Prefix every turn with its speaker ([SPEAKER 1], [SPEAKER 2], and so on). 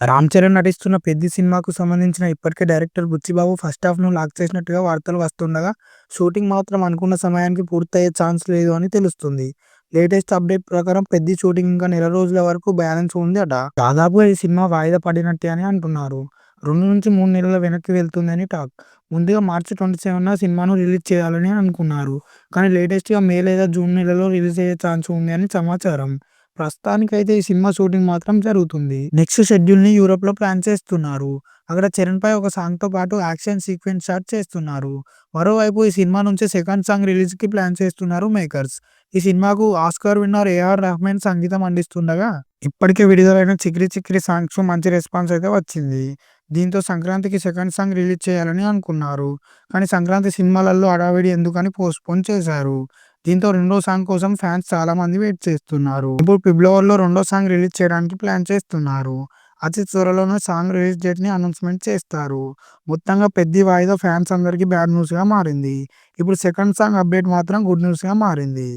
[SPEAKER 1] రామ్ చరణ్ నటిస్తున్న 'పెద్ది' సినిమాకు సంబంధించిన ఇప్పటికే డైరెక్టర్ బుచ్చిబాబు ఫస్ట్ హాఫ్‌ను లాక్ చేసినట్టుగా వార్తలు వస్తుండగా, షూటింగ్ మాత్రం అనుకున్న సమయానికి పూర్తయ్యే ఛాన్స్ లేదు అని తెలుస్తుంది. లేటెస్ట్ అప్డేట్ ప్రకారం 'పెద్ది' షూటింగ్ ఇంకా నెల రోజుల వరకు బ్యాలెన్స్ ఉందట. దాదాపుగా ఈ సినిమా వాయిదా పడినట్టే అని అంటున్నారు. 2-3 నెలల వెనక్కి వెళ్తుందని టాక్. ముందుగా మార్చి 27న సినిమాను రిలీజ్ చేయాలని అనుకున్నారు. కానీ లేటెస్ట్‌గా మే లేదా జూన్ నెలలో రిలీజ్ అయ్యే ఛాన్స్ ఉంది అని సమాచారం. ప్రస్తుతానికైతే ఈ సినిమా షూటింగ్ మాత్రం జరుగుతుంది. నెక్స్ట్ షెడ్యూల్‌ని యూరోప్‌లో ప్లాన్ చేస్తున్నారు. అక్కడ చరణ్‌పై ఒక సాంగ్‌తో పాటు యాక్షన్ సీక్వెన్స్ షాట్ చేస్తున్నారు. మరోవైపు ఈ సినిమా నుంచి సెకండ్ సాంగ్ రిలీజ్‌కి ప్లాన్ చేస్తున్నారు మేకర్స్. ఈ సినిమాకు ఆస్కార్ విన్నర్ ఏఆర్ రెహమాన్ సంగీతం అందిస్తుండగా, ఇప్పటికే విడుదలైన 'చికిరి చికిరి' సాంగ్స్‌కు మంచి రెస్పాన్స్ అయితే వచ్చింది. దీంతో సంక్రాంతికి సెకండ్ సాంగ్ రిలీజ్ చేయాలని అనుకున్నారు. కానీ సంక్రాంతి సినిమాలలో హడావిడి ఎందుకని పోస్ట్‌పోన్ చేశారు. దీంతో రెండో సాంగ్ కోసం ఫ్యాన్స్ చాలా మంది వెయిట్ చేస్తున్నారు. ఇప్పుడు ఫిబ్రవరిలో రెండో సాంగ్ రిలీజ్ చేయడానికి ప్లాన్ చేస్తున్నారు. అతి త్వరలోనే సాంగ్ రిలీజ్ డేట్‌ని అనౌన్స్‌మెంట్ చేస్తారు. మొత్తంగా 'పెద్ది' వాయిదా ఫ్యాన్స్ అందరికీ బ్యాడ్ న్యూస్‌గా మారింది. ఇప్పుడు సెకండ్ సాంగ్ అప్డేట్ మాత్రం గుడ్ న్యూస్‌గా మారింది.